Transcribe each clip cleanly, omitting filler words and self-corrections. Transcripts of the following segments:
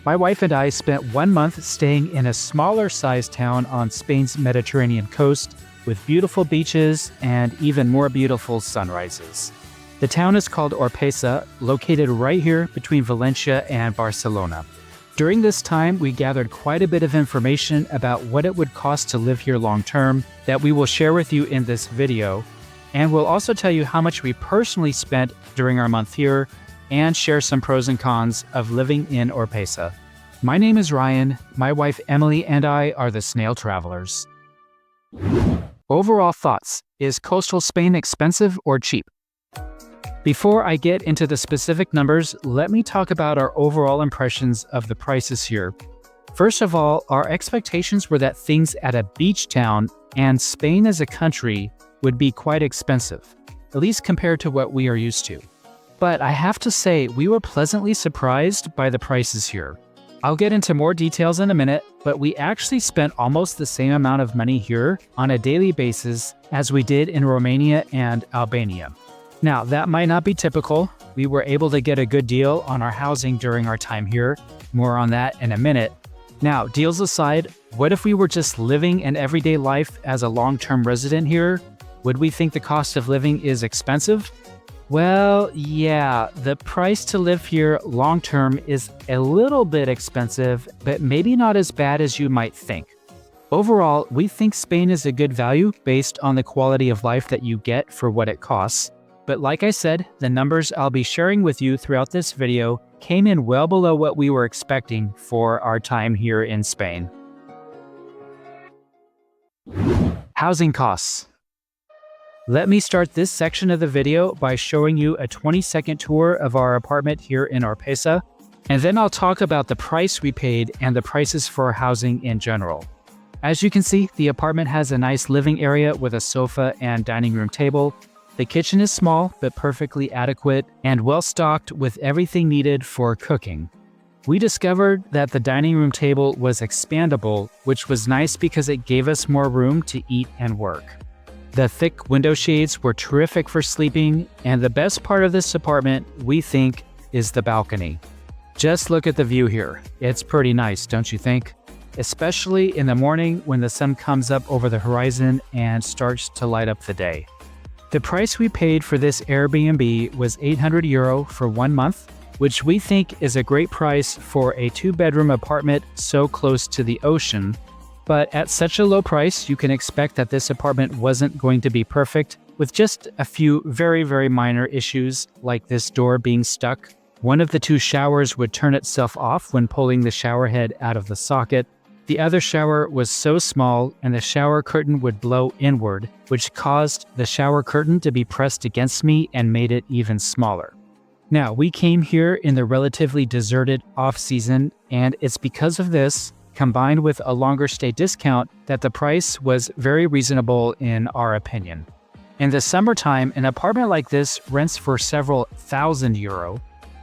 My wife and I spent 1 month staying in a smaller-sized town on Spain's Mediterranean coast with beautiful beaches and even more beautiful sunrises. The town is called Orpesa, located right here between Valencia and Barcelona. During this time, we gathered quite a bit of information about what it would cost to live here long-term that we will share with you in this video, and we'll also tell you how much we personally spent during our month here and share some pros and cons of living in Orpesa. My name is Ryan, my wife Emily and I are the Snail Travelers. Overall thoughts: is coastal Spain expensive or cheap? Before I get into the specific numbers, let me talk about our overall impressions of the prices here. First of all, our expectations were that things at a beach town and Spain as a country would be quite expensive, at least compared to what we are used to. But I have to say, we were pleasantly surprised by the prices here. I'll get into more details in a minute, but we actually spent almost the same amount of money here on a daily basis as we did in Romania and Albania. Now, that might not be typical. We were able to get a good deal on our housing during our time here. More on that in a minute. Now, deals aside, what if we were just living an everyday life as a long-term resident here? Would we think the cost of living is expensive? Well, yeah, the price to live here long-term is a little bit expensive, but maybe not as bad as you might think. Overall, we think Spain is a good value based on the quality of life that you get for what it costs. But like I said, the numbers I'll be sharing with you throughout this video came in well below what we were expecting for our time here in Spain. Housing costs. Let me start this section of the video by showing you a 20-second tour of our apartment here in Orpesa, and then I'll talk about the price we paid and the prices for housing in general. As you can see, the apartment has a nice living area with a sofa and dining room table. The kitchen is small, but perfectly adequate and well-stocked with everything needed for cooking. We discovered that the dining room table was expandable, which was nice because it gave us more room to eat and work. The thick window shades were terrific for sleeping, and the best part of this apartment, we think, is the balcony. Just look at the view here. It's pretty nice, don't you think? Especially in the morning when the sun comes up over the horizon and starts to light up the day. The price we paid for this Airbnb was €800 for 1 month, which we think is a great price for a 2-bedroom apartment so close to the ocean. But at such a low price, you can expect that this apartment wasn't going to be perfect, with just a few very minor issues, like this door being stuck. One of the 2 showers would turn itself off when pulling the shower head out of the socket. The other shower was so small, and the shower curtain would blow inward, which caused the shower curtain to be pressed against me and made it even smaller. Now, we came here in the relatively deserted off-season, and it's because of this, combined with a longer stay discount, that the price was very reasonable in our opinion. In the summertime, an apartment like this rents for several €1,000.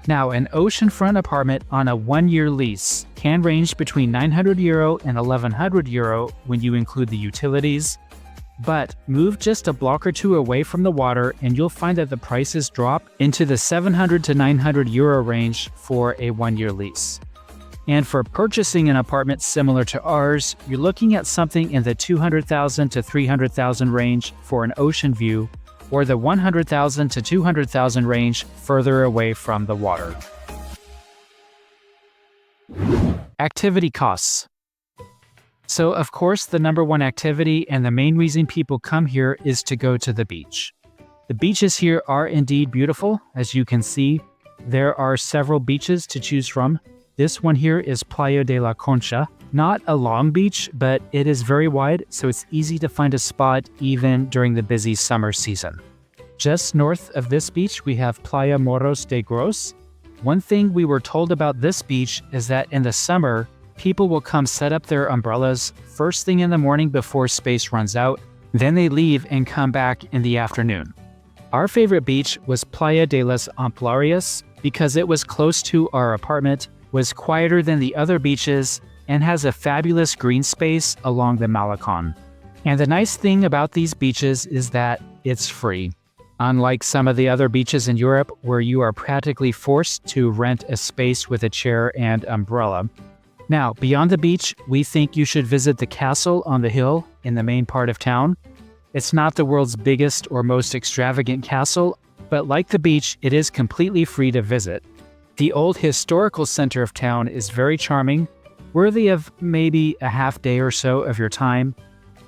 Now, an oceanfront apartment on a 1-year lease can range between €900 and €1,100 when you include the utilities. But move just a block or 2 away from the water and you'll find that the prices drop into the €700 to €900 range for a 1-year lease. And for purchasing an apartment similar to ours, you're looking at something in the $200,000 to $300,000 range for an ocean view, or the $100,000 to $200,000 range further away from the water. Activity costs. So of course, the number one activity and the main reason people come here is to go to the beach. The beaches here are indeed beautiful. As you can see, there are several beaches to choose from. This one here is Playa de la Concha. Not a long beach, but it is very wide, so it's easy to find a spot even during the busy summer season. Just north of this beach, we have Playa Morros de Gros. One thing we were told about this beach is that in the summer, people will come set up their umbrellas first thing in the morning before space runs out. Then they leave and come back in the afternoon. Our favorite beach was Playa de las Amplarias because it was close to our apartment, was quieter than the other beaches, and has a fabulous green space along the Malecon. And the nice thing about these beaches is that it's free. unlike some of the other beaches in Europe where you are practically forced to rent a space with a chair and umbrella. Now, beyond the beach, we think you should visit the castle on the hill in the main part of town. It's not the world's biggest or most extravagant castle, but like the beach, it is completely free to visit. The old historical center of town is very charming, worthy of maybe a half day or so of your time.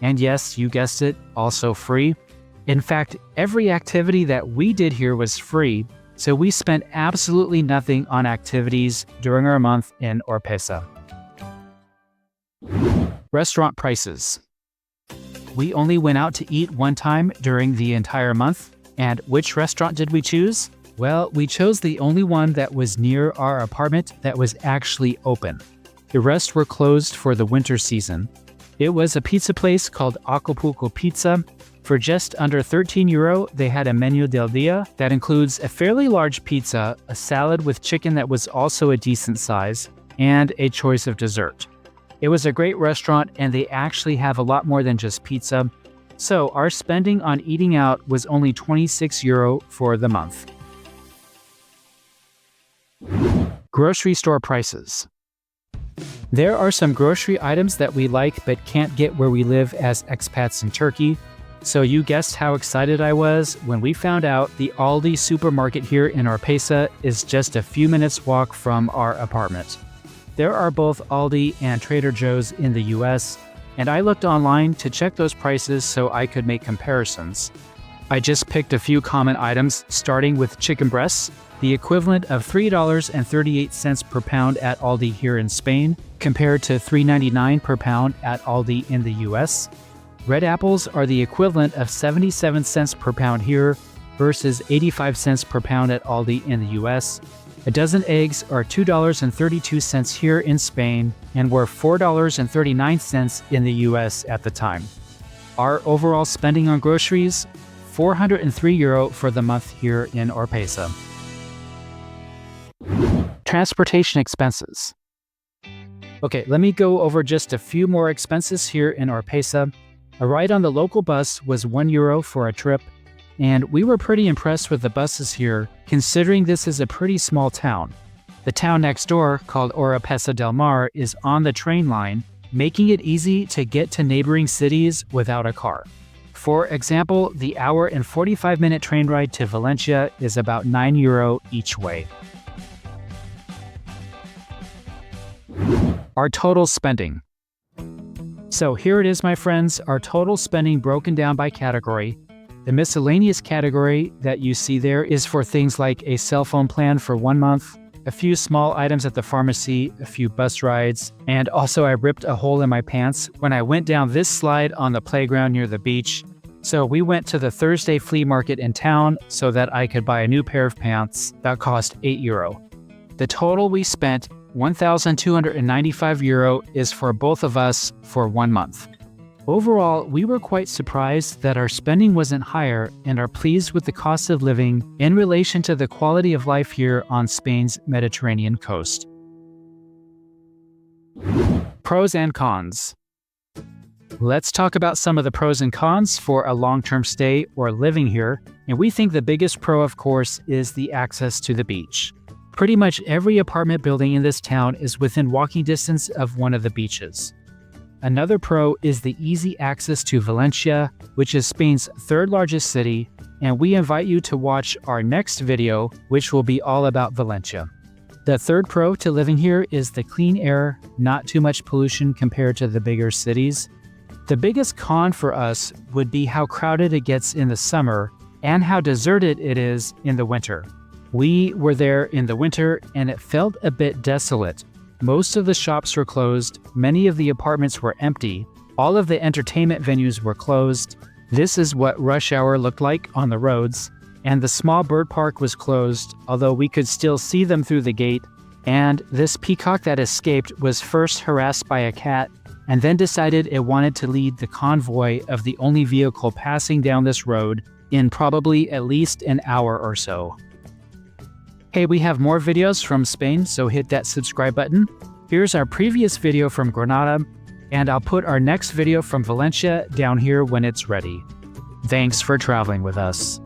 And yes, you guessed it, also free. In fact, every activity that we did here was free, so we spent absolutely nothing on activities during our month in Orpesa. Restaurant prices. We only went out to eat one time during the entire month. And which restaurant did we choose? Well, we chose the only one that was near our apartment that was actually open. The rest were closed for the winter season. It was a pizza place called Acapulco Pizza. For just under 13 euro, they had a menu del dia that includes a fairly large pizza, a salad with chicken that was also a decent size, and a choice of dessert. It was a great restaurant, and they actually have a lot more than just pizza. So our spending on eating out was only 26 euro for the month. Grocery store prices. There are some grocery items that we like but can't get where we live as expats in Turkey. So you guessed how excited I was when we found out the Aldi supermarket here in Orpesa is just a few minutes walk from our apartment. There are both Aldi and Trader Joe's in the US, and I looked online to check those prices so I could make comparisons. I just picked a few common items, starting with chicken breasts, the equivalent of $3.38 per pound at Aldi here in Spain, compared to $3.99 per pound at Aldi in the US. Red apples are the equivalent of 77 cents per pound here versus 85 cents per pound at Aldi in the US. A dozen eggs are $2.32 here in Spain and were $4.39 in the US at the time. Our overall spending on groceries, 403 euro for the month here in Orpesa. Transportation expenses. Okay, let me go over just a few more expenses here in Orpesa. A ride on the local bus was 1 euro for a trip, and we were pretty impressed with the buses here, considering this is a pretty small town. The town next door, called Orpesa del Mar, is on the train line, making it easy to get to neighboring cities without a car. For example, the hour and 45-minute train ride to Valencia is about 9 euro each way. Our total spending. So here it is, my friends, our total spending broken down by category. The miscellaneous category that you see there is for things like a cell phone plan for 1 month, a few small items at the pharmacy, a few bus rides, and also I ripped a hole in my pants when I went down this slide on the playground near the beach. So we went to the Thursday flea market in town so that I could buy a new pair of pants that cost 8 euro. The total we spent, 1,295 euro, is for both of us for 1 month. Overall, we were quite surprised that our spending wasn't higher and are pleased with the cost of living in relation to the quality of life here on Spain's Mediterranean coast. Pros and cons. Let's talk about some of the pros and cons for a long-term stay or living here, and we think the biggest pro, of course, is the access to the beach. Pretty much every apartment building in this town is within walking distance of one of the beaches. Another pro is the easy access to Valencia, which is Spain's third largest city, and we invite you to watch our next video, which will be all about Valencia. The third pro to living here is the clean air, not too much pollution compared to the bigger cities. The biggest con for us would be how crowded it gets in the summer and how deserted it is in the winter. We were there in the winter and it felt a bit desolate. Most of the shops were closed, many of the apartments were empty, all of the entertainment venues were closed. This is what rush hour looked like on the roads, and the small bird park was closed, although we could still see them through the gate. And this peacock that escaped was first harassed by a cat, and then decided it wanted to lead the convoy of the only vehicle passing down this road in probably at least an hour or so. Hey, we have more videos from Spain, so hit that subscribe button. Here's our previous video from Granada, and I'll put our next video from Valencia down here when it's ready. Thanks for traveling with us.